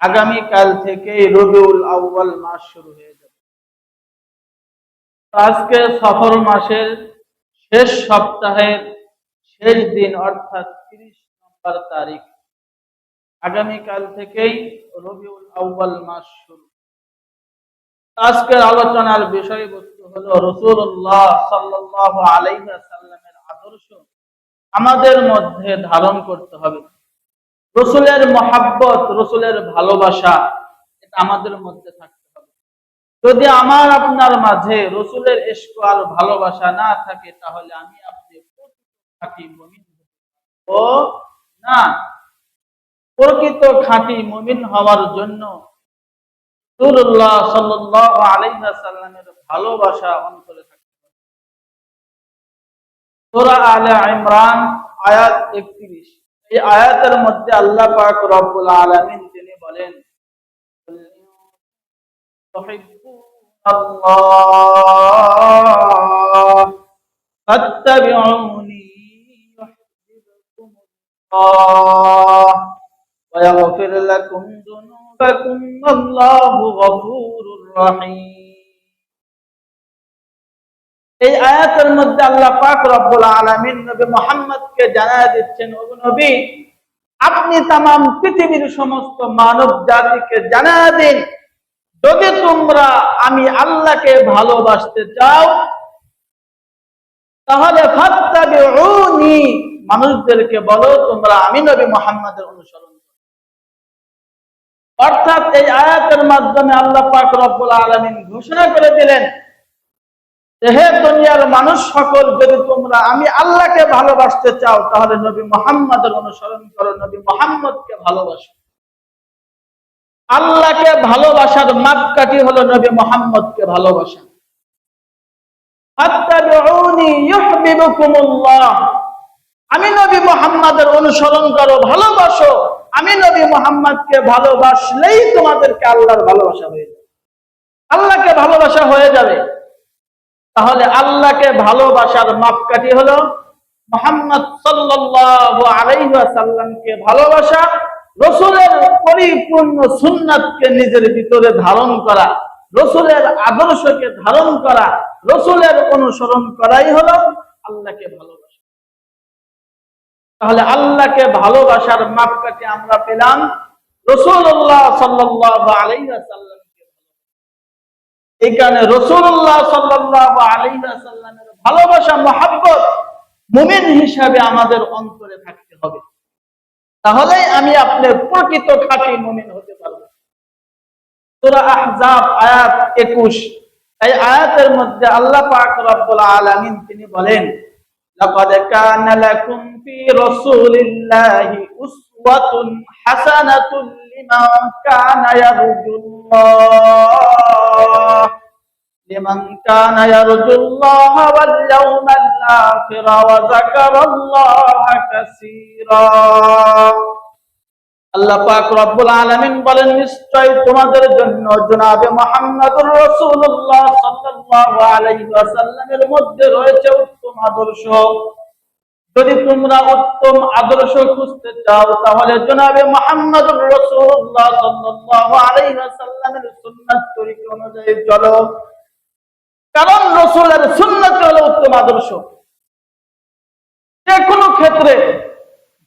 আগামীকাল থেকে রবিউল আউয়াল মাস শুরু হয়ে যাবে। আজকে সফর মাসের শেষ সপ্তাহের শেষ দিন অর্থাৎ 30 নম্বর তারিখ। আগামীকাল থেকেই রবিউল আউয়াল মাস শুরু। আজকের আলোচনার বিষয়বস্তু হলো রাসূলুল্লাহ সাল্লাল্লাহু আলাইহি ওয়াসাল্লামের আদর্শ আমাদের মধ্যে ধারণ করতে হবে। রাসূলের মহব্বত, রাসূলের ভালোবাসা এটা আমাদের মধ্যে থাকতে হবে। যদি আমার আপনার মাঝে রাসূলের ইশক আর ভালোবাসা না থাকে, তাহলে আমি আপনি খাঁটি মুমিন ও না। প্রকৃত খাঁটি মুমিন হওয়ার জন্য রাসূলুল্লাহ সাল্লাল্লাহু আলাইহি ওয়াসাল্লামের ভালোবাসা অন্তরে থাকতে হবে। সূরা আলে ইমরান আয়াত 31। এই আয়াতের মধ্যে আল্লাহ পাক রব্বুল আলামিন তিনি বলেন, তুহিব্বুনাল্লাহ ফাত্তাবিউনি ইউহিব্বুকুমুল্লাহ ওয়া ইয়াগফির লাকুম যুনুবাকুম আল্লাহু গফুরুর রহিম। এই আয়াতের মধ্যে আল্লাহ পাক রব্বুল আলামিন নবী মুহাম্মদকে জানায় দিচ্ছেন, ও নবী, আপনি तमाम পৃথিবীর সমস্ত মানব জাতিকে জানায় দিন, যদি তোমরা আমি আল্লাহকে ভালোবাসতে চাও তাহলে ফাত্তাবিউনি, মানুষদেরকে বলো তোমরা আমি নবী মুহাম্মদের অনুসরণ করো। অর্থাৎ এই আয়াতের মাধ্যমে আল্লাহ পাক রব্বুল আলামিন ঘোষণা করে দিলেন, হে দুনিয়ার মানুষ সকল, যদি তোমরা আমি আল্লাহকে ভালোবাসতে চাও তাহলে নবী মুহাম্মদের অনুসরণ করো, নবী মুহাম্মদকে ভালোবাসো। আল্লাহকে ভালোবাসার মাপকাঠি হলো নবী মুহাম্মদকে ভালোবাসা। ফাত্তাবিউনি ইউহিব্বুকুমুল্লাহ, আমি নবী মুহাম্মদের অনুসরণ করো, ভালোবাসো। আমি নবী মুহাম্মদকে ভালোবাসলেই তোমাদেরকে আল্লাহর ভালোবাসা হয়ে যাবে, আল্লাহকে ভালোবাসা হয়ে যাবে। তাহলে আল্লাহকে ভালোবাসার মাপকাঠি হলো মুহাম্মদ সাল্লাল্লাহু আলাইহি ওয়াসাল্লামকে ভালোবাসা, রাসূলের পরিপূর্ণ সুন্নাতকে নিজের ভিতরে ধারণ করা, রাসূলের আদর্শকে ধারণ করা, রাসূলের অনুসরণ করাই হলো আল্লাহকে ভালোবাসা। তাহলে আল্লাহকে ভালোবাসার মাপকাঠি আমরা পেলাম রাসূলুল্লাহ সাল্লাল্লাহু আলাইহি ওয়াসাল্লাম। এখানে রাসূলুল্লাহ সাল্লাল্লাহু আলাইহি ওয়াসাল্লামের ভালোবাসা, মহব্বত মুমিন হিসাবে আমাদের অন্তরে থাকতে হবে। তাহলেই আমি আপনি প্রকৃত খাঁটি মুমিন হতে পারব। সূরা আহজাব আয়াত 21। এই আয়াতের মধ্যে আল্লাহ পাক রব্বুল আলামিন তিনি বলেন, লাকাদ কানা লাকুম ফি রাসূলিল্লাহি উসওয়াতুন হাসানাতুন লিমান কানা ইয়ারজুল্লাহ ওয়াল ইয়াওমাল আখির ওয়া যাকারাল্লাহা কাসীরা। আল্লাহ পাক রব্বুল আলামিন বলেন, নিশ্চয় তোমাদের জন্য জনাবে মুহাম্মদুর রাসূলুল্লাহ সাল্লাল্লাহু আলাইহি ওয়াসাল্লামের মধ্যে রয়েছে উত্তম আদর্শ। যদি তোমরা উত্তম আদর্শ খুঁজতে চাও তাহলে জনাবে মুহাম্মদুর রাসূলুল্লাহ সাল্লাল্লাহু আলাইহি ওয়াসাল্লামের সুন্নাত তরিকা অনুযায়ী চলো, কারণ রাসূলের সুন্নাত হলো উত্তম আদর্শ। যে কোনো ক্ষেত্রে,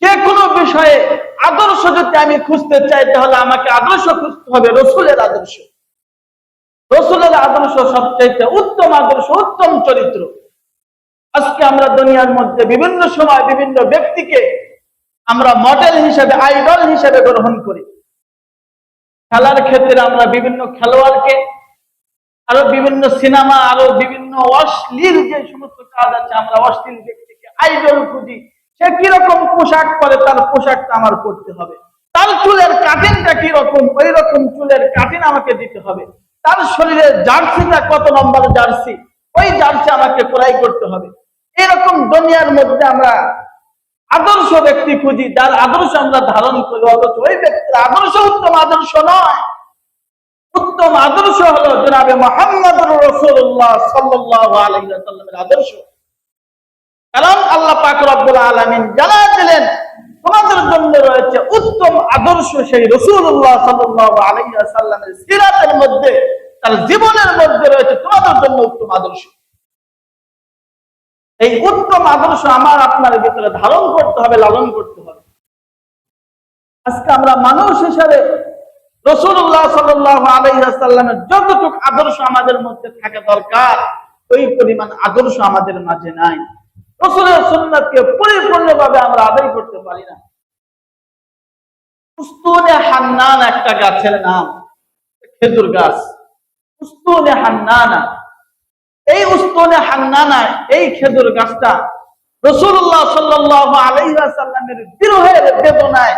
যে কোনো বিষয়ে আদর্শ যদি আমি খুঁজতে চাই তাহলে আমাকে আদর্শ খুঁজতে হবে রাসূলের আদর্শ। রাসূলের আদর্শ সবচেয়ে উত্তম আদর্শ, উত্তম চরিত্র। আজকে আমরা দুনিয়ার মধ্যে বিভিন্ন সময় বিভিন্ন ব্যক্তিকে আমরা মডেল হিসেবে, আইডল হিসেবে গ্রহণ করি। খেলার ক্ষেত্রে আমরা বিভিন্ন খেলোয়াড়কে, আরো বিভিন্ন সিনেমা, আরো বিভিন্ন অশ্লীল যে সমস্ত কাজ আছে, আমরা অশ্লীল ব্যক্তিকে আইডল খুঁজি। সে কিরকম পোশাক পরে তার পোশাকটা আমার করতে হবে, তার চুলের কাটিংটা কিরকম ওই রকম চুলের কাটিং আমাকে দিতে হবে, তার শরীরের জার্সিটা কত নম্বর জার্সি ওই জার্সি আমাকে ক্রয় করতে হবে। এরকম দুনিয়ার মধ্যে আমরা আদর্শ ব্যক্তি খুঁজি, যার আদর্শ আমরা ধারণ করি, অথচ ওই ব্যক্তির আদর্শ উত্তম আদর্শ নয়। উত্তম আদর্শ হলো জনাবে মুহাম্মদুর রাসূলুল্লাহ সাল্লাল্লাহু আলাইহি ওয়াসাল্লামের আদর্শ। কারণ আল্লাহ পাক রব্বুল আলামিন জানায় দিলেন, তোমাদের জন্য রয়েছে উত্তম আদর্শ সেই রাসূলুল্লাহ সাল্লাল্লাহু আলাইহি ওয়াসাল্লামের সিরাতের মধ্যে, তার জীবনের মধ্যে রয়েছে তোমাদের জন্য উত্তম আদর্শ। এই উত্তম আদর্শ আমার আপনার ভিতরে ধারণ করতে হবে, লালন করতে হবে। আজকে আমরা মানুষ হিসাবে রাসূলুল্লাহ সাল্লাল্লাহু আলাইহি ওয়াসাল্লামের যতটুকু আদর্শ আমাদের মধ্যে থাকা দরকার, ওই পরিমাণ আদর্শ আমাদের মাঝে নাই। রাসূলের সুন্নাতকে পরিপূর্ণভাবে আমরা আদায় করতে পারি না। উস্তুনে হান্নান একটা গাছের নাম, খেজুর গাছ, উস্তুনে হান্নানা। এই উস্তুনে হান্নানা, এই খেজুর গাছটা রাসূলুল্লাহ সাল্লাল্লাহু আলাইহি ওয়াসাল্লামের বিরহের বেদনায়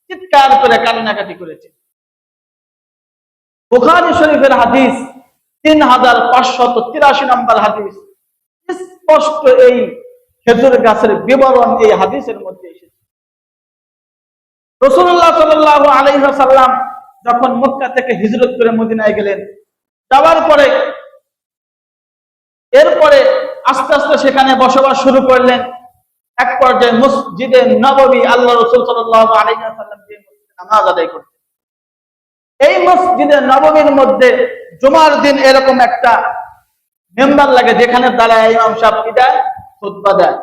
চিৎকার করে কান্নাকাটি করেছে। বুখারী শরীফের হাদিস 3583 নম্বর হাদিস, স্পষ্ট এই খেজুর গাছের বিবরণ এই হাদিসের মধ্যে এসেছে। রাসূলুল্লাহ সাল্লাল্লাহু আলাইহি ওয়াসাল্লাম যখন মক্কা থেকে হিজরত করে মদিনায় গেলেন, যাওয়ার পরে এরপরে আস্তে আস্তে সেখানে বসবাস শুরু করলেন। এক পর্যায়ে মসজিদে নববী, আল্লাহ রাসূল সাল্লাল্লাহু আলাইহি ওয়াসাল্লাম যে মসজিদে নামাজ আদায় করতেন, এই মসজিদে নববীর মধ্যে জুমার দিন এরকম একটা মেম্বার লাগে যেখানে দাঁড়ায় ইমাম সাহেব কি দেয়, খুতবা দেয়।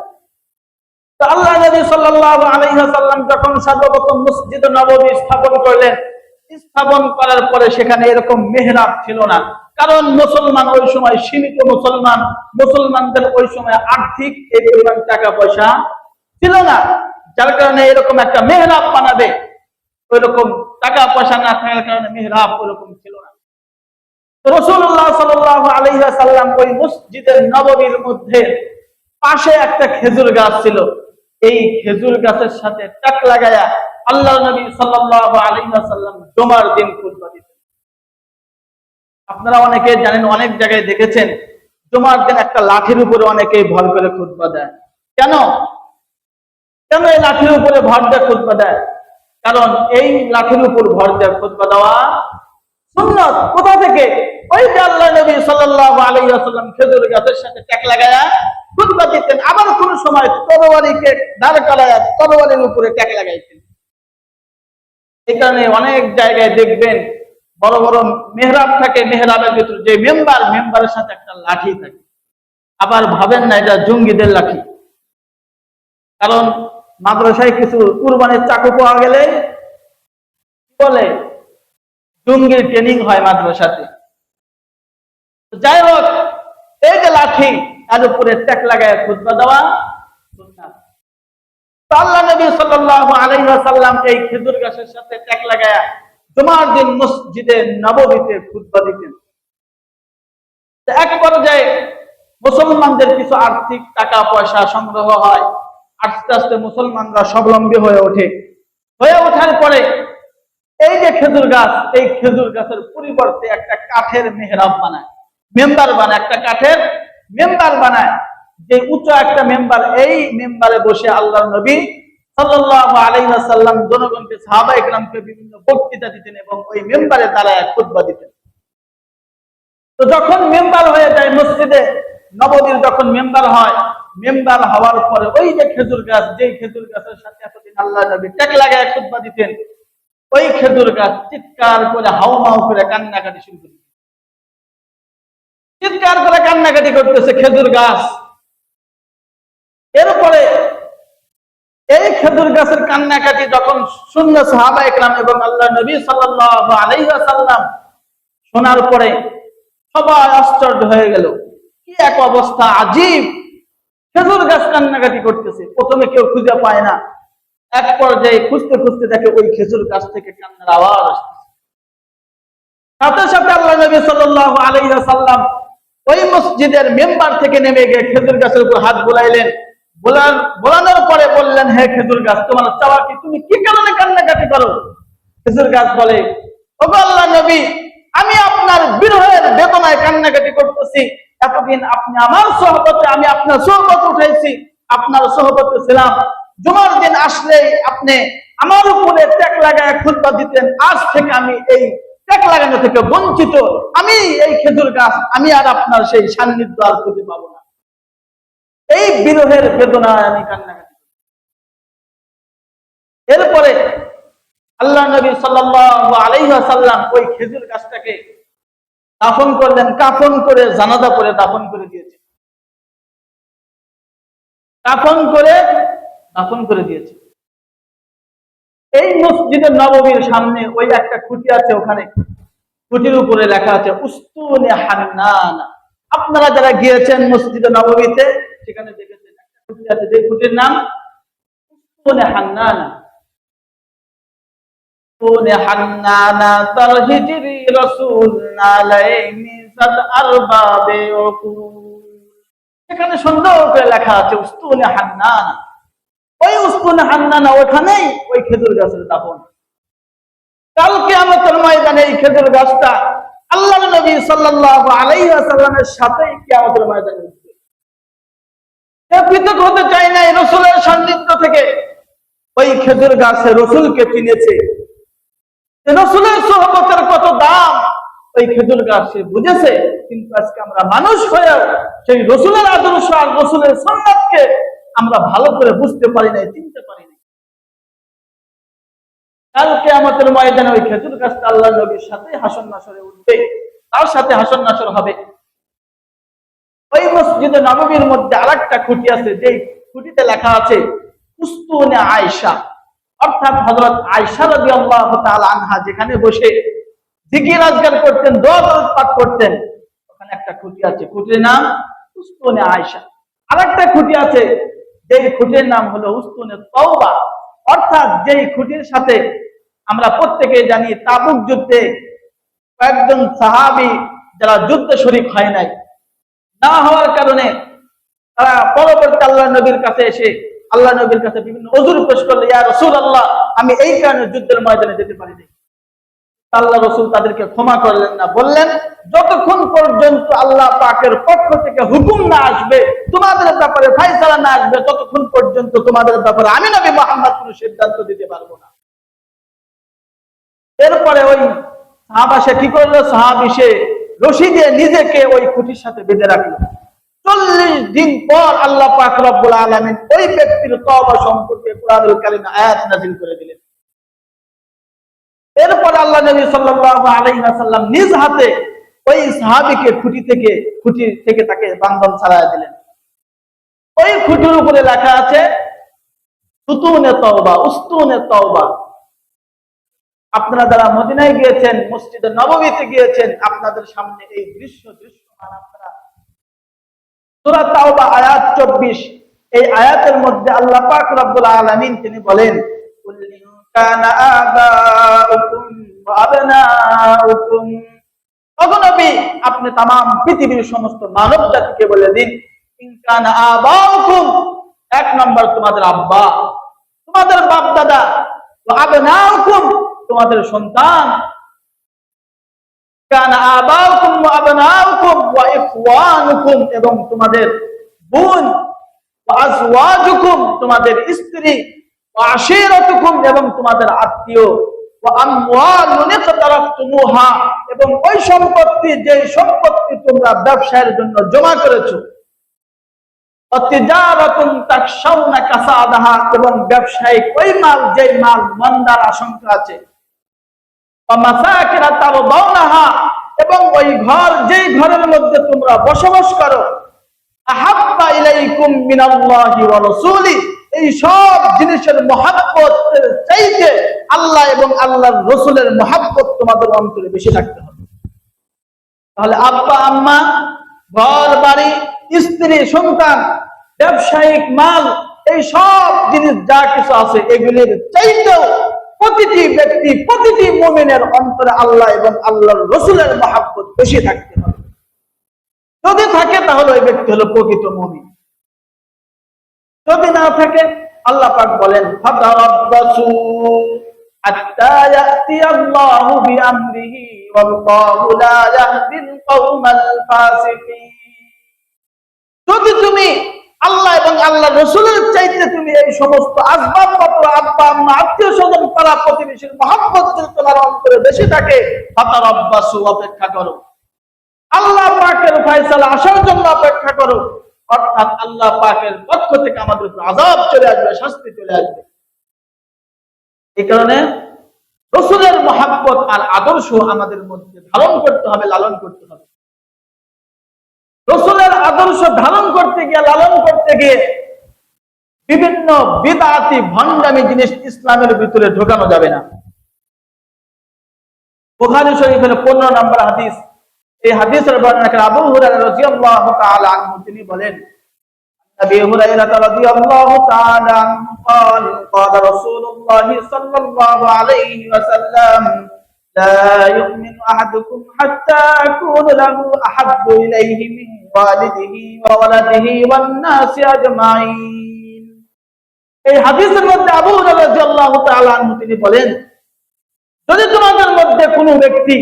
তো আল্লাহ নবী সাল্লাল্লাহু আলাইহি ওয়াসাল্লাম যখন সর্বপ্রথম মসজিদে নববী স্থাপন করলেন, স্থাপন করার পরে সেখানে এরকম মেহরাব ছিল না, কারণ মুসলমান ওই সময় সীমিত, মুসলমানদের ওই সময় আর্থিক এই পরিমাণ টাকা পয়সা ছিল না, যার কারণে এরকম একটা মেহরাব বানাবে ওই রকম টাকা পয়সা না থাকার কারণে মেহরাব ওরকম ছিল না। রাসূলুল্লাহ সাল্লাল্লাহু আলাইহি ওয়াসাল্লাম ওই মসজিদের নববীর মধ্যে পাশে একটা খেজুর গাছ ছিল, এই খেজুর গাছের সাথে টাক লাগায়া আল্লাহ নবী সাল্লাল্লাহু আলাইহি ওয়াসাল্লাম জুমার দিন খুতবা দিতেন। আপনারা অনেকে জানেন, অনেক জায়গায় দেখেছেন জুমার দিন একটা লাঠির উপরে অনেকেই ভর করে খুতবা দেয়। কেন কেন এই লাঠির উপরে ভর দিয়ে খুতবা দেয়? কারণ এই লাঠির উপর ভর দিয়ে খুতবা দেওয়া সুন্নাত। কোথা থেকে? ওই যে আল্লাহ নবী সাল্লাল্লাহু আলাইহি ওয়াসাল্লাম খেজুর গাছের সাথে টাক লাগায়া খুতবা দিতেন। আবার কোন সময় তরবারিকে দাঁড় করায়া তরবারির উপরে টাক লাগাইতেন। এই কারণে অনেক জায়গায় দেখবেন বড় বড় মেহরাব থাকে, মেহরাবের ভিতরে যে মেম্বারের সাথে একটা লাঠি থাকে। আবার ভাবেন না এটা জঙ্গিদের লাঠি, কারণ মাদ্রাসায় কিছু কুরবানির চাকু পাওয়া গেলে বলে জঙ্গির ট্রেনিং হয় মাদ্রাসাতে। যাই হোক, এই যে লাঠি তার উপরে ট্যাক লাগায় খুতবা দেওয়া সুন্নাত। আল্লাহ নবী সাল্লাল্লাহু আলাইহি ওয়াসাল্লাম এই খেজুর গাছের সাথে ট্যাক লাগায়া জুমার দিন মসজিদে নববীতে খুতবা দিতেন। এক পর্যায়ে মুসলমানদের কিছু আর্থিক টাকা পয়সা সংগ্রহ হয়, আস্তে আস্তে মুসলমানরা স্বাবলম্বী হয়ে ওঠে। হয়ে ওঠার পরে এই যে খেজুর গাছ, এই খেজুর গাছের পরিবর্তে একটা কাঠের মেহরাব বানায়, মেম্বার বানায়, একটা কাঠের মেম্বার বানায়, যে উঁচু একটা মেম্বার। এই মেম্বারে বসে আল্লাহর নবী সাল্লাল্লাহু আলাইহি ওয়াসাল্লাম জনগণকে, সাহাবায়ে কেরামকে বিভিন্ন বক্তৃতা দিতেন এবং ওই মেম্বারে দাঁড়ায় খুতবা দিতেন। তো যখন মেম্বার হয়ে যায় মসজিদে নববীর, যখন মেম্বার হয়, মেম্বার হওয়ার পরে ওই যে খেজুর গাছ, যে খেজুর গাছের সাথে এতদিন আল্লাহ নবী টাক লাগায় খুতবা দিতেন, ওই খেজুর গাছ চিৎকার করে হাউমাউ করে কান্নাকাটি শুরু করে, চিৎকার করে কান্নাকাটি করতেছে খেজুর গাছ। এরপরে এই খেজুর গাছের কান্নাকাটি যখন শুনলো সাহাবায়ে কেরাম এবং আল্লাহ নবী সাল্লাল্লাহু আলাইহি ওয়াসাল্লাম, শোনার পরে সবাই আশ্চর্য হয়ে গেল, কি এক অবস্থা, আজীব, খেজুর গাছ কান্নাকাটি করতেছে। প্রথমে কেউ খুঁজে পায় না, এক পর্যায়ে খুঁজতে খুঁজতে দেখে ওই খেজুর গাছ থেকে কান্নার আওয়াজ আসছে। সাথে সাথে আল্লাহ নবী সাল্লাল্লাহু আলাইহি ওয়াসাল্লাম ওই মসজিদের মেম্বার থেকে নেমে গিয়ে খেজুর গাছের উপর হাত বুলাইলেন। বোলানোর পরে বললেন, হে খেজুর গাছ, তোমার চাওয়া কি? তুমি কি কারণে কান্নাকাটি করো? খেজুর গাছ বলে, ওগো আল্লাহ নবী, আমি আপনার বিরহের বেদনায় কান্নাকাটি করতেছি। এতদিন আপনি আমার সোহবতে, আমি আপনার সোহবত উঠাইছি, আপনার সোহবতে ছিলাম। জুমার দিন আসলেই আপনি আমার উপরে ট্যাক লাগায় খুতবা দিতেন। আজ থেকে আমি এই ট্যাক লাগানো থেকে বঞ্চিত। আমি এই খেজুর গাছ, আমি আর আপনার সেই সান্নিধ্য আর খুঁজে পাবো না। এই বিরহের বেদনায় আমি কান্নাকাটি এরপরে আল্লাহ নবী সাল্লাল্লাহু আলাইহি ওয়াসাল্লাম ওই খেজুর গাছটাকে দাফন করলেন, কাফন করে জানাজা করে দাফন করে দিয়েছে, দাফন করে দিয়েছে। এই মসজিদের নববীর সামনে ওই একটা খুঁটি আছে, ওখানে খুঁটির উপরে লেখা আছে উস্তুনে হান্নানা। আপনারা যারা গিয়েছেন মসজিদে নববীতে সেখানে দেখেছেন একটা খুঁটি আছে, যে খুঁটির নাম উস্তুনে হান্নানা। উস্তুনে হান্নানা তার হিজরি রাসূল নালাইনি সাদ আরবাবে ওকুল। সেখানে সুন্দর করে লেখা আছে উস্তুনে হান্নানা। ওই উস্তুনে হান্নানা ওখানেই ওই খেজুর গাছের দাফন। কাল কিয়ামতের ময়দানে এই খেজুর গাছটা আল্লাহর নবী সাল্লাল্লাহু আলাইহি ওয়াসাল্লামের সাথে কিয়ামতের ময়দানে উঠবে। পৃথক হতে চায় না রাসূলের সান্নিধ্য থেকে। ওই খেজুর গাছে রাসূলকে চিনেছে, রাসূলের সোহবতের কত দাম ওই খেজুর গাছে বুঝেছে। কিন্তু আজকে আমরা মানুষ হয়েও সেই রাসূলের আদর্শ আর রাসূলের সুন্নাতকে আমরা ভালো করে বুঝতে পারি না, চিনতে পারি না। কাল কিয়ামতের ময়দানে ওই খেজুর গাছটা আল্লাহর নবীর সাথে হাসর নাসরে উঠবে, তার সাথে হাসর নাসর হবে। ওই মসজিদে নববীর মধ্যে আরেকটা খুঁটি আছে, যেই খুঁটিতে লেখা আছে উস্তুনে আয়েশা, অর্থাৎ হযরত আয়েশা রাদিয়াল্লাহু তাআলা আনহা যেখানে বসে জিকির আজকার করতেন, দোয়া পাঠ করতেন, ওখানে একটা খুঁটি আছে, খুঁটির নাম উস্তুনে আয়েশা। আরেকটা খুঁটি আছে, যেই খুঁটির নাম হলো উস্তুনে তওবা, অর্থাৎ যেই খুঁটির সাথে আমরা প্রত্যেকেই জানি তাবুক যুদ্ধে কয়েকজন সাহাবী যারা যুদ্ধে শরীক হয় নাই, না হওয়ার কারণে তারা পরবর্তী আল্লাহ নবীর কাছে এসে আল্লাহ নবীর কাছে বিভিন্ন ওযর পেশ করলে, ইয়া রাসূলুল্লাহ আমি এই কারণে যুদ্ধের ময়দানে যেতে পারিনি। আল্লাহ রাসূল তাদেরকে ক্ষমা করলেন না, বললেন যতক্ষণ পর্যন্ত আল্লাহ পাকের পক্ষ থেকে হুকুম না আসবে, তোমাদের ব্যাপারে ফয়সালা না আসবে, ততক্ষণ পর্যন্ত তোমাদের ব্যাপারে আমি নবী মুহাম্মদ কোনো সিদ্ধান্ত দিতে পারবো না। এরপরে ওই সাহাবা সে কি করলো, সাহাবী সে রশি দিয়ে নিজেকে ওই খুঁটির সাথে বেঁধে রাখলো। 40 দিন পর আল্লাহ পাক রব্বুল আলামিন ওই ব্যক্তির তওবা সম্পর্কে কোরআনুল কারীমে আয়াত নাযিল করে দিলেন। এরপর আল্লাহ নবী সাল্লাল্লাহু আলাইহি ওয়াসাল্লাম নিজ হাতে ওই সাহাবীকে খুঁটি থেকে তাকে বান্ধন ছাড়ায় দিলেন। ওই খুঁটির উপরে লেখা আছে সুতুনে তওবা, উস্তুনে তওবা। আপনারা যারা মদিনায় গিয়েছেন, মসজিদে নববীতে গিয়েছেন, আপনাদের সামনে এই দৃশ্যমান আপনারা সূরা তাওবা আয়াত 24, এই আয়াতের মধ্যে আল্লাহ পাক রব্বুল আলামিন তিনি বলেন কুল ইন কানা আবাউকুম ওয়া আবনাউকুম, ওগো নবী আপনি तमाम পৃথিবীর সমস্ত মানব জাতিকে বলে দিন ইন কানা আবাউকুম, এক নম্বর তোমাদের আব্বা, তোমাদের বাপ দাদা, ওয়া আবনাউকুম তোমাদের সন্তান, কানা আবাউকুম ওয়া আবনাউকুম ওয়া ইখওয়ানুকুম এবং তোমাদের বোন, ওয়া আজওয়াজুকুম তোমাদের স্ত্রী, ওয়া আশীরাতুকুম এবং তোমাদের আত্মীয়, ওয়া আমওয়ালুন ইকতারাফতুমুহা এবং ওই সম্পত্তি যেই সম্পত্তি তোমরা ব্যবসায়ের জন্য জমা করেছো, ওয়া তিজারাতুন তাকশাউনা কাসাদাহা এবং ব্যবসায়িক ওই মাল যেই মাল মন্দার আশঙ্কা আছে, ওয়া মাসাকিনা তারদাউনাহা এবং ওই ঘর যেই ঘরের মধ্যে তোমরা বসবাস করো, আহাব্বা ইলাইকুম মিনাল্লাহি ওয়া রাসূলি, এই সব জিনিসের মহব্বতের চাইতে আল্লাহ এবং আল্লাহর রাসূলের মহব্বত তোমাদের অন্তরে বেশি থাকতে হবে। তাহলে আব্বা আম্মা, ঘর বাড়ি, স্ত্রী সন্তান, ব্যবসায়িক মাল, এই সব জিনিস যা কিছু আছে এগুলির চাইতেও প্রতিটি ব্যক্তি, প্রতিটি মুমিনের অন্তরে আল্লাহ এবং আল্লাহর রাসূলের মহব্বত বেশি থাকতে হবে। যদি থাকে তাহলে ওই ব্যক্তি হলো প্রকৃত মুমিন, যদি না থাকে আল্লাহ পাক বলেন ফাতারাব্বাসু হাত্তা ইয়াতিয়াল্লাহু বিআমরিহি ওয়াল্লাহু লা ইয়াহদিল কওমাল ফাসিকিন। যদি তুমি আল্লাহ এবং আল্লাহ রাসূলের চাইতে তুমি এই সমস্ত আসবাবপত্র, আব্বা আম্মা, আত্মীয় স্বজন, পাড়া প্রতিবেশীর মহব্বত যদি তোমার অন্তরে বেশি থাকে, ফাতারাব্বাসু অপেক্ষা করো, আল্লাহ পাকের ফয়সালা আসার জন্য অপেক্ষা করো, অর্থাৎ আল্লাহ পাকের পক্ষ থেকে আমাদের উপর আযাব চলে আসবে, শাস্তি চলে আসবে। এই কারণে রসুলের মহাব্বত আর আদর্শ আমাদের মধ্যে ধারণ করতে হবে, লালন করতে হবে। রসুলের আদর্শ ধারণ করতে গিয়ে, লালন করতে গিয়ে বিভিন্ন বিদআতি ভণ্ডামি জিনিস ইসলামের ভিতরে ঢোকানো যাবে না। বুখারী শরীফের 15 নম্বর হাদিস, এই হাদিসের বর্ণনা করে আবু হুরায়রা রাদিয়াল্লাহু তাআলা আনহু তিনি বলেন, আবু হুরায়রা রাদিয়াল্লাহু তাআলা আনহু قال قال رسول الله صلى الله عليه وسلم لا يؤمن احدكم حتى اكون له احب اليه من والده وولده والناس اجمعين। এই হাদিসের মধ্যে আবু হুরায়রা রাদিয়াল্লাহু তাআলা আনহু তিনি বলেন, যদি তোমাদের মধ্যে কোনো ব্যক্তি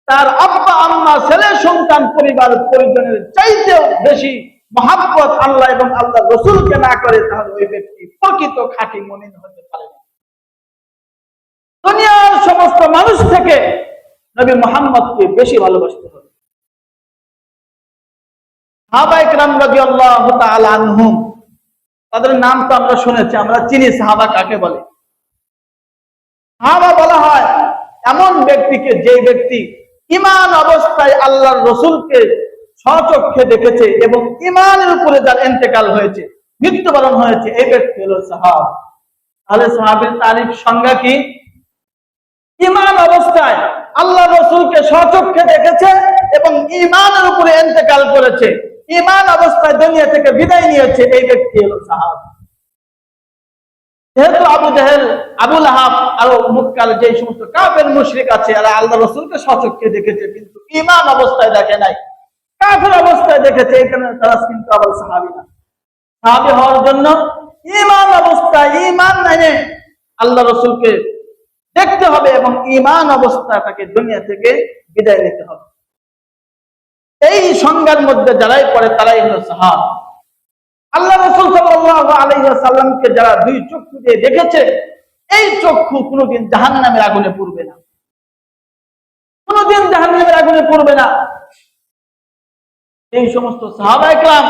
তার আব্বা আম্মা ছেলে সন্তান পরিবার পরিজনের চাইতেও বেশি মহাব্বত আল্লাহ এবং আল্লাহ রসুলকে না করে, তাহলে ওই ব্যক্তি প্রকৃত খাঁটি মুমিন হতে পারে না। দুনিয়ার সমস্ত মানুষ থেকে নবী মুহাম্মদকে বেশি ভালোবাসতে হবে। সাহাবায়ে কেরাম রাদিয়াল্লাহু তাআলা আনহুম, তাদের নাম তো আমরা শুনেছি, আমরা চিনি সাহাবা কাকে বলে। সাহাবা বলা হয় এমন ব্যক্তিকে যে ব্যক্তি ঈমান অবস্থায় আল্লাহর রসুলকে স্বচক্ষে দেখেছে এবং ঈমানের উপরে যার ইন্তেকাল হয়েছে, মৃত্যুবরণ হয়েছে, এই ব্যক্তি হলো সাহাবা। তাহলে সাহাবীর তারিফ সংজ্ঞা কি? ঈমান অবস্থায় আল্লাহ রসুলকে স্বচক্ষে দেখেছে এবং ঈমানের উপরে ইন্তেকাল করেছে, ঈমান অবস্থায় দুনিয়া থেকে বিদায় নিয়েছে, এই ব্যক্তি হলো সাহাবা। যেহেতু আবু জেহেল, আবু লাহাব আরো মুক্কাল যে সমস্ত কাফের মুশরিক আছে, এরা আল্লাহ রসুলকে স্বচক্ষে দেখেছে কিন্তু ঈমান অবস্থায় দেখে নাই, কাফের অবস্থায় দেখেছে, এই কারণে তারা কিন্তু আবার সাহাবী না। সাহাবী হওয়ার জন্য ঈমান অবস্থায় ঈমান এনে আল্লাহ রসুলকে দেখতে হবে এবং ঈমান অবস্থায় তাকে দুনিয়া থেকে বিদায় নিতে হবে। এই সংজ্ঞার মধ্যে যারাই পড়ে তারাই হলো সাহাবা। আল্লাহ রাসূল সাল্লাল্লাহু আলাইহি ওয়াসাল্লামকে যারা দুই চক্ষু দিয়ে দেখেছে, এই চক্ষু কোনোদিন জাহান্নামের আগুনে পুড়বে না, কোনোদিন জাহান্নামের আগুনে পুড়বে না। এই সমস্ত সাহাবায়ে কেরাম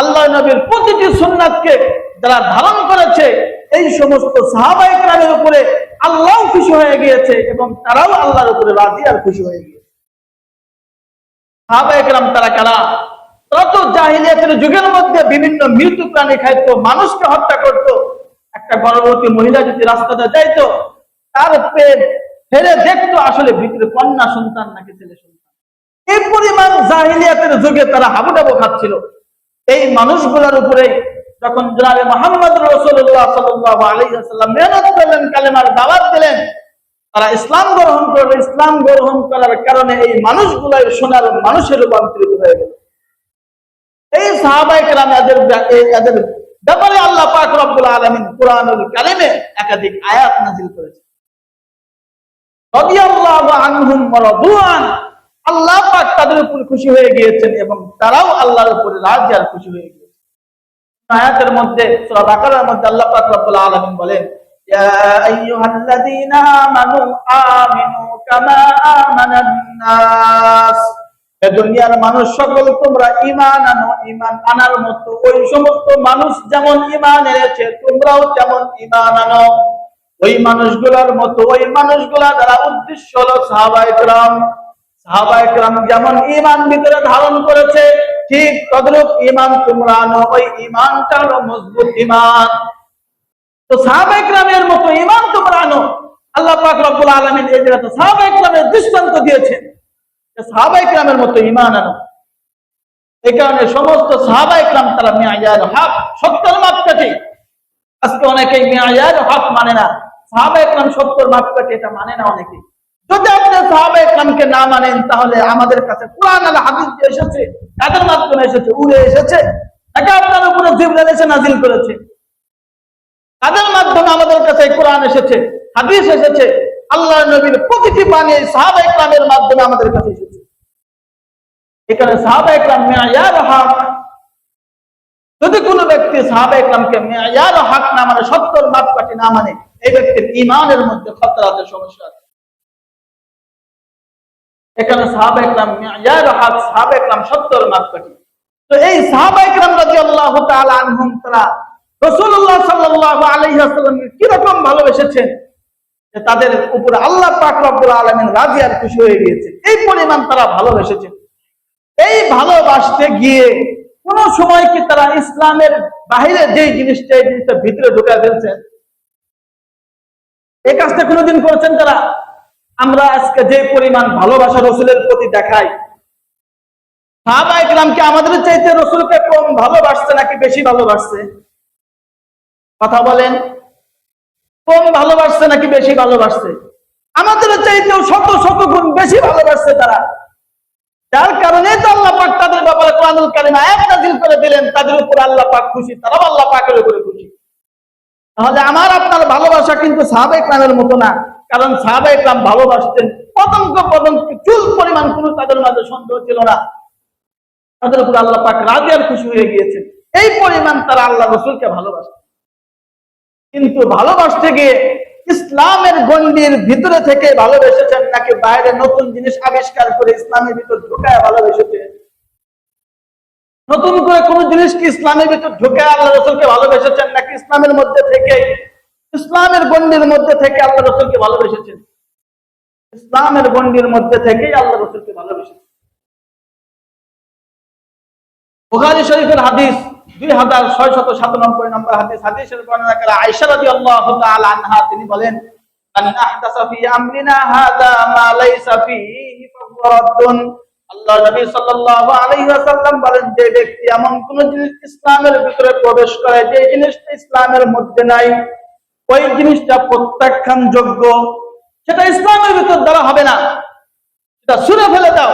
আল্লাহর নবীর প্রতিটি সুন্নাতকে যারা ধারণ করেছে, এই সমস্ত সাহাবায়ে কেরামের উপরে আল্লাহ খুশি হয়ে গিয়েছে এবং তারাও আল্লাহর উপরে রাজি আর খুশি হয়ে গিয়েছে। সাহাবায়ে কেরাম তারা কারা? তারা তো জাহিলিয়াতের যুগের মধ্যে বিভিন্ন মৃত প্রাণী খাইতো, মানুষকে হত্যা করত। একটা গর্ভবতী মহিলা যদি রাস্তাতে যাইতো, তার পেট ফেলে দেখতো আসলে ভিতরে কন্যা সন্তান নাকি ছেলে সন্তান। এই পরিমাণ জাহিলিয়াতের যুগে তারা হাবুডাবু খাচ্ছিল। এই মানুষগুলোর উপরে যখন জনাবে মুহাম্মদ রাসূলুল্লাহ সাল্লাল্লাহু আলাইহি ওয়াসাল্লাম মেহনত করলেন, কালেমার দাওয়াত দিলেন, তারা ইসলাম গ্রহণ করলো। ইসলাম গ্রহণ করার কারণে এই মানুষগুলো সোনার মানুষের রূপান্তরিত হয়ে গেল। এই সাহাবায়ে কেরাম এদের ব্যাপারে আল্লাহ পাক রব্বুল আলামিন কুরআনুল কারীমে একাধিক আয়াত নাযিল করেছেন। রাদিয়াল্লাহু আনহুম ওয়া রাদু আন, আল্লাহ পাক তাদের উপর খুশি হয়ে গিয়েছেন এবং তারাও আল্লাহর উপরে রাজি আর খুশি হয়ে গিয়েছেন। আয়াতের মধ্যে সূরা বাকারার মধ্যে আল্লাহ পাক রব্বুল আলামিন বলেন, ইয়া আইয়ুহাল্লাযীনা আমানু আমিনু কামা আমানান নাস, দুনিয়ার মানুষ সকল তোমরা ঈমান আনো, ঈমান আনার মতো ওই সমস্ত মানুষ যেমন ঈমান এনেছে তোমরাও তেমন ঈমান আনো। ওই মানুষগুলোর মতো, ওই মানুষগুলা দ্বারা উদ্দেশ্য হলো সাহাবায়ে কেরাম। সাহাবায়ে কেরাম যেমন ঈমান ভিতরে ধারণ করেছে, ঠিক তদ্রূপ ঈমান তোমরা আনো। ওই ঈমানটা হলো মজবুত ঈমান। তো সাহাবায়ে কেরামের মতো ঈমান তোমরা আনো। আল্লাহ পাক রব্বুল আলামিন এই জায়গাতে সাহাবায়ে কেরামের দৃষ্টান্ত দিয়েছেন, সাহাবায়ে কেরামের মতো ঈমান আনো। এই কারণে সমস্ত সাহাবায়ে কেরাম তারা মিআয়ার হক, সত্যের মাপকাঠি। আজকে অনেকেই মিআয়ার হক মানে না, সাহাবায়ে কেরাম সত্যের মাপকাঠি এটা মানে না অনেকে। যদি আপনি সাহাবায়ে কেরামকে না মানেন, তাহলে আমাদের কাছে কোরআন আর হাদিস যে এসেছে তাদের মাধ্যমে এসেছে, উড়ে এসেছে, এটা আপনার উপরে জিবরাইল এসে নাযিল করেছে। তাদের মাধ্যমে আমাদের কাছে কোরআন এসেছে, হাদিস এসেছে, আল্লাহর নবীর প্রতিটি বাণী সাহাবায়ে কেরামের মাধ্যমে আমাদের কাছে এসেছে। এখানে সাহাবায়ে কেরাম মিআয়ার হক। যদি কোনো ব্যক্তি সাহাবায়ে কেরামকে মিআয়ার হক না মানে, সত্যের মাপকাঠি না মানে, এই ব্যক্তির ঈমানের মধ্যে খতরা আছে, সমস্যা আছে। এখানে সাহাবায়ে কেরাম মিআয়ার হক, সাহাবায়ে কেরাম সত্যের মাপকাঠি। তো এই সাহাবায়ে কেরাম রাদিয়াল্লাহু তাআলা আনহুম তারা রাসূলুল্লাহ সাল্লাল্লাহু আলাইহি ওয়াসাল্লামকে কি রকম ভালোবেসেছেন, যে তাদের উপরে আল্লাহ পাক রব্বুল আলামিন রাজি আর খুশি হয়ে গিয়েছে, এই পরিমাণ তারা ভালোবেসেছে। এই ভালোবাসতে গিয়ে কোন সময় কি তারা ইসলামের বাহিরে যেই জিনিসটা, এই জিনিসটা ভিতরে ঢুকে ফেলছেন? এই কাজটা কোনোদিন করেছেন তারা? আমরা আজকে যে পরিমাণ ভালোবাসা রসুলের প্রতি দেখাই, সাহাবায়ে কেরামকে আমাদের চাইতে রসুলকে কম ভালোবাসছে নাকি বেশি ভালোবাসছে? কথা বলেন, কম ভালোবাসছে নাকি বেশি ভালোবাসছে? আমাদের চাইতেও শত শত গুণ বেশি ভালোবাসছে তারা। যার কারণে তো আল্লাহ পাক তাদের ব্যাপারে কোরআনুল কারীমে আয়াত নাযিল করে দিলেন, তাদের উপর আল্লাহ পাক খুশি, তারাও আল্লাহ পাকের উপরে খুশি। তাহলে আমার আপনার ভালোবাসা কিন্তু সাহাবায়ে কেরামের মতো না, কারণ সাহাবায়ে কেরাম ভালোবাসতেন পতঙ্গ পতঙ্গ, চুল পরিমাণ কোনো তাদের মাঝে সন্দেহ ছিল না, তাদের উপর আল্লাহ পাক রাজি আর খুশি হয়ে গিয়েছেন, এই পরিমাণ তারা আল্লাহ রসুলকে ভালোবাসতেন। কিন্তু ভালোবাসতে গিয়ে ইসলামের গণ্ডির ভিতরে থেকে ভালোবেসেছেন নাকি বাইরে নতুন জিনিস আবিষ্কার করে ইসলামের ভিতর ঢুকায় ভালোবেসেছেন? নতুন করে কোন জিনিস কি ইসলামের ভিতর ঢুকায় আল্লাহ রসুলকে ভালোবেসেছেন, নাকি ইসলামের মধ্যে থেকে, ইসলামের গণ্ডির মধ্যে থেকে আল্লাহ রসুলকে ভালোবেসেছেন? ইসলামের গণ্ডির মধ্যে থেকেই আল্লাহ রসুলকে ভালোবেসেছেন। বুখারী শরীফের হাদিস 2697 নম্বর হাদিস, হাদিসের বর্ণনা করে আয়েশা রাদিয়াল্লাহু তাআলা আনহা, তিনি বলেন, মান আহদাসা ফি আমরিনা হাযা মা লাইসা ফিহি ফাহুয়া রাদ্দুন। আল্লাহর নবী সাল্লাল্লাহু আলাইহি ওয়াসাল্লাম বলেন, যে ব্যক্তি এমন কোন জিনিস ইসলামের ভিতরে প্রবেশ করে যে জিনিসটা ইসলামের মধ্যে নাই, ওই জিনিসটা প্রত্যাখ্যানযোগ্য, সেটা ইসলামের ভিতর দ্বারা হবে না, সেটা ছুঁড়ে ফেলে দাও।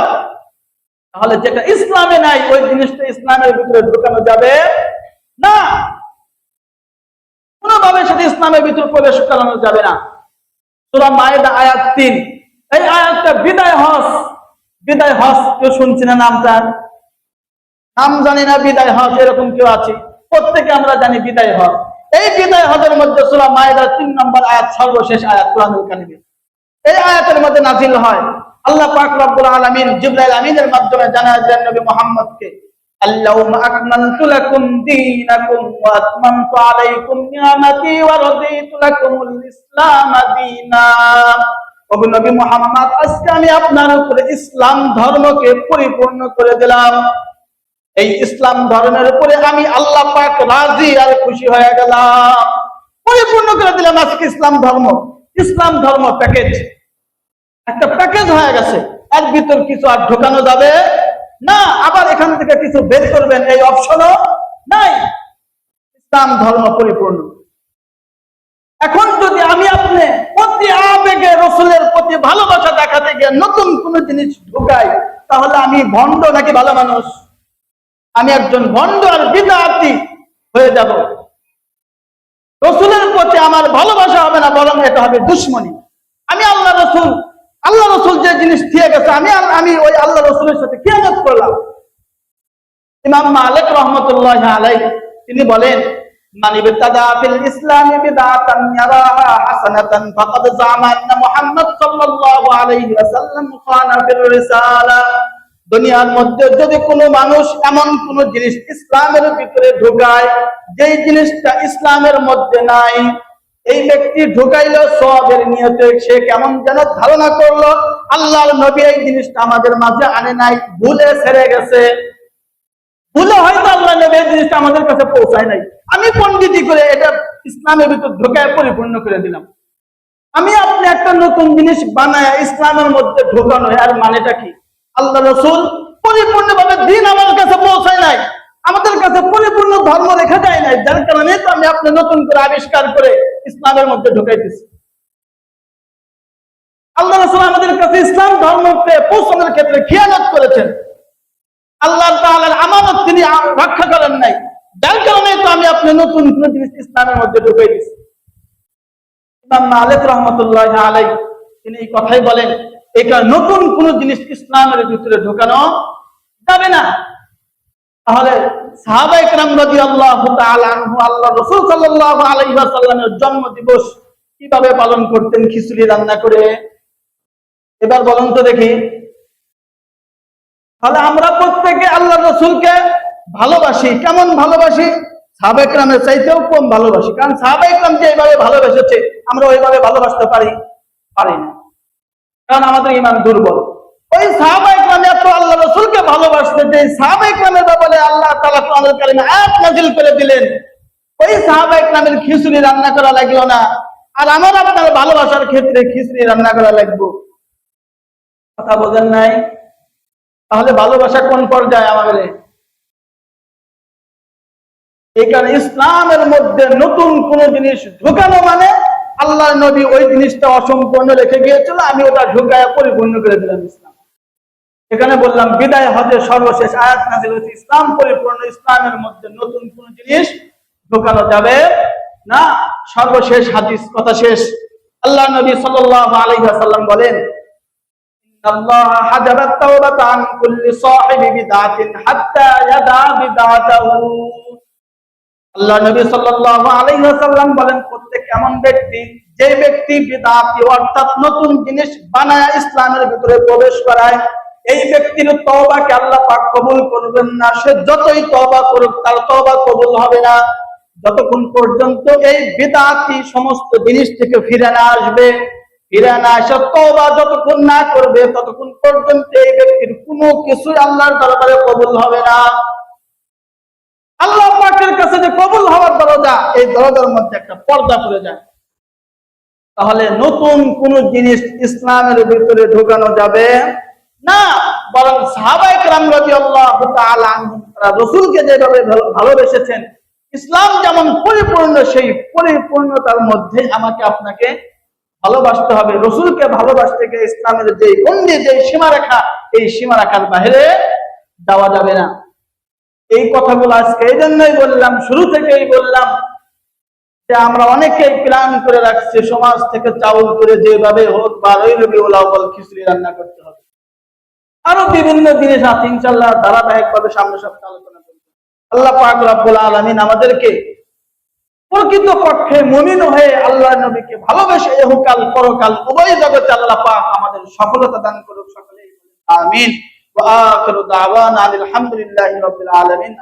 তাহলে যেটা ইসলামে নাই ওই জিনিসটা ইসলামের ভিতরে ঢোকানো যাবে না, কোনোভাবে সেটা ইসলামের ভিতরে প্রবেশ করানো যাবে না। সূরা মায়েদা আয়াত 3, এই আয়াতটা বিদায় হজ। বিদায় হজ কেউ শুনছি না? নামটা নাম জানি না, বিদায় হজ এরকম কেউ আছে? প্রত্যেকে আমরা জানি বিদায় হজ। এই বিদায় হজের মধ্যে সূরা মায়েদার 3 নম্বর আয়াত, সর্বশেষ আয়াত কোরআনুল কারীমে, এই আয়াতের মধ্যে নাযিল হয়। আল্লাহ পাক রব্বুল আলামিন জিবরাইল আমিনের মাধ্যমে জানায় দেন নবী মুহাম্মদকে, আল্লাহুম্মা আকমালতু লাকুম দীনাকুম ওয়া আতমামতু আলাইকুম নি'মাতি ওয়া রাদিতু লাকুমুল ইসলাম দীনা। ও নবী মুহাম্মদ, আজকে আমি আপনার উপরে ইসলাম ধর্মকে পরিপূর্ণ করে দিলাম। এই ইসলাম ধর্মের উপরে আমি আল্লাহ পাক রাজি আর খুশি হয়ে গেলাম, পরিপূর্ণ করে দিলাম আজকে ইসলাম ধর্ম। ইসলাম ধর্ম প্যাকেজ, একটা প্যাকেজ হয়ে গেছে, এর ভিতর কিছু আর ঢোকানো যাবে না, আবার এখান থেকে কিছু বের করবেন এই অপশনও নাই। ইসলাম ধর্ম পরিপূর্ণ। এখন যদি আমি আপনি প্রতি আবেগে রসুলের প্রতি ভালোবাসা দেখাতে গিয়ে নতুন কোন জিনিস ঢুকাই, তাহলে আমি ভণ্ড নাকি ভালো মানুষ? আমি একজন ভণ্ড আর বিদআতি হয়ে যাব। রসুলের প্রতি আমার ভালোবাসা হবে না, বরং এটা হবে দুশ্মনী। আমি আল্লাহ রসুল যে জিনিস দিয়ে গেছে, আমি ওই আল্লাহ রসুলের সাথে খিয়ানত করলাম। ইমাম মালিক রাহমাতুল্লাহি আলাইহি তিনি বলেন, মান ইবতাদা ফিল ইসলামি বিদআতান ইয়ারাহা হাসানাতান ফাকাদ জামা আন্না মুহাম্মদ সাল্লাল্লাহু আলাইহি ওয়াসাল্লাম খানা ফির রিসালা। দুনিয়ার মধ্যে যদি কোনো মানুষ এমন কোন জিনিস ইসলামের ভিতরে ঢোকায় যেই জিনিসটা ইসলামের মধ্যে নাই, এই ব্যক্তি ঢুকাইলো সওয়াবের নিয়তে, সে কেমন যেন ধারণা করলো আল্লাহর নবী এই জিনিসটা আমাদের মাঝে আনে নাই, ভুলে ছেড়ে গেছে, ভুলে হয়তো আল্লাহ নবী এই জিনিসটা আমাদের কাছে পৌঁছায় নাই, আমি পণ্ডিতি করে এটা ইসলামের ভিতর ঢোকায় পরিপূর্ণ করে দিলাম। আমি আপনি একটা নতুন জিনিস বানায় ইসলামের মধ্যে ঢোকানো, আর মানেটা কি? আল্লাহ রসুল পরিপূর্ণভাবে দিন আমার কাছে পৌঁছায় নাই, আমাদের কাছে পরিপূর্ণ ধর্ম রেখে দেয় নাই, যার কারণে তো আমি আপনি নতুন করে আবিষ্কার করে ইসলামের মধ্যে ঢুকাইতেছি। আল্লাহ রাসূল আমাদের কাছে ইসলাম ধর্মকে পৌঁছানোর ক্ষেত্রে খিয়ানত করেছেন, আল্লাহ তাআলার আমানত তিনি রক্ষা করেন নাই, যার কারণে তো আমি আপনি নতুন কোন জিনিস ইসলামের মধ্যে ঢুকাই দিছি। ইমাম মালিক রাহমাতুল্লাহি আলাইহি তিনি এই কথাই বলেন, এটা নতুন কোন জিনিস ইসলামের ভিতরে ঢোকানো যাবে না। তাহলে সাহাবায়ে কেরাম রাদিয়াল্লাহু তাআলা আনহু আল্লাহ রাসূল সাল্লাল্লাহু আলাইহি ওয়াসাল্লামের জন্ম দিবস কিভাবে পালন করতেন? খিচুড়ি রান্না করে। এবার বলুন তো দেখি, তাহলে আমরা প্রত্যেকে আল্লাহ রাসূলকে ভালোবাসি, কেমন ভালোবাসি? সাহাবায়ে কেরামের চাইতেও কম ভালোবাসি, কারণ সাহাবায়ে কেরাম যে এইভাবে ভালোবেসেছে আমরা ওইভাবে ভালোবাসতে পারি? পারি না, কারণ আমাদের ঈমান দুর্বল। ওই সাহাবা ইকরাম এত আল্লাহ রাসূলকে ভালোবাসতেন যে সাহাবা ইকরামের ব্যাপারে আল্লাহ তাআলা কোরআনুল কারীমে আয়াত নাযিল করে দিলেন। ওই সাহাবা ইকরামের খিচুড়ি রান্না করা লাগলো না, আর আমার আপনার ভালোবাসার ক্ষেত্রে খিচুড়ি রান্না করা লাগবে। কথা বোঝেন নাই? তাহলে ভালোবাসা কোন পর্যায়ে আমাদের? এই কারণে ইসলামের মধ্যে নতুন কোন জিনিস ঢুকানো মানে আল্লাহর নবী ওই জিনিসটা অসম্পূর্ণ রেখে গিয়েছিল, আমি ওটা ঢুকায়া পরিপূর্ণ করে দিলাম ইসলাম। এখানে বললাম বিদায় হজে সর্বশেষ আয়াত নাযিল হয়েছে ইসলাম পরিপূর্ণ, ইসলামের মধ্যে নতুন কোন জিনিস ঢুকানো যাবে না। সর্বশেষ হাদিস, কথা শেষ। আল্লাহ নবী সাল্লাল্লাহু আলাইহি ওয়াসাল্লাম বলেন, ইন্নাল্লাহা হাজারাত তাওবাতা আন কুল্লি সাহিবি বিদআতিন হাত্তা ইয়াদা বিদআতাহু। আল্লাহ নবী সাল্লাল্লাহু আলাইহি ওয়াসাল্লাম বলেন, প্রত্যেক এমন ব্যক্তি যে ব্যক্তি বিদআতি অর্থাৎ নতুন জিনিস বানায় ইসলামের ভিতরে প্রবেশ করায়, এই ব্যক্তির তওবাকে আল্লাহ পাক কবুল করবেন না। সে যতই তওবা করুক তার তওবা কবুল হবে না যতক্ষণ পর্যন্ত এই বিদআতি সমস্ত জিনিস থেকে ফিরে না আসবে। ফিরে না এসে তওবা যতক্ষণ না করবে ততক্ষণ পর্যন্ত এই ব্যক্তির কোনো কিছু আল্লাহর দরবারে কবুল হবে না। আল্লাহ পাকের কাছে যে কবুল হওয়ার দরজা, এই দরজার মধ্যে একটা পর্দা পড়ে যায়। তাহলে নতুন কোন জিনিস ইসলামের ভিতরে ঢোকানো যাবে না, বরং সাহাবায়ে কেরাম রাদিয়াল্লাহু তাআলা আনহুম তারা রাসূলকে যেভাবে ভালোবেসেছেন, ইসলাম যেমন পরিপূর্ণ সেই পরিপূর্ণতার মধ্যে আমাকে আপনাকে ভালোবাসতে হবে। রাসূলকে ভালোবাসতে গিয়ে ইসলামের যে গণ্ডি, যে সীমারেখা, এই সীমারেখার বাইরে যাওয়া যাবে না। এই কথাগুলো আজকে এই জন্যই বললাম, শুরু থেকেই বললাম যে আমরা অনেকেই প্ল্যান করে রাখছি সমাজ থেকে চাউল করে যেভাবে হোক বা রবিউল আউয়াল খিচুড়ি রান্না করতে হবে। আরো বিভিন্ন জিনিস আছে, ইনশাআল্লাহ ধারাবাহিকভাবে সামনে সপ্তাহে আলোচনা করব। আল্লাহ পাক রব্বুল আলামিন আমাদেরকে প্রকৃতপক্ষে মুমিন হয়ে আল্লাহর নবীকে ভালোবেসে ইহকাল পরকাল উভয় জগতে আল্লাহ পাক আমাদের সফলতা দান করুক। সকলেই আমিন। ওয়া আখিরু দাওয়ানা আলহামদুলিল্লাহি রাব্বিল আলামিন।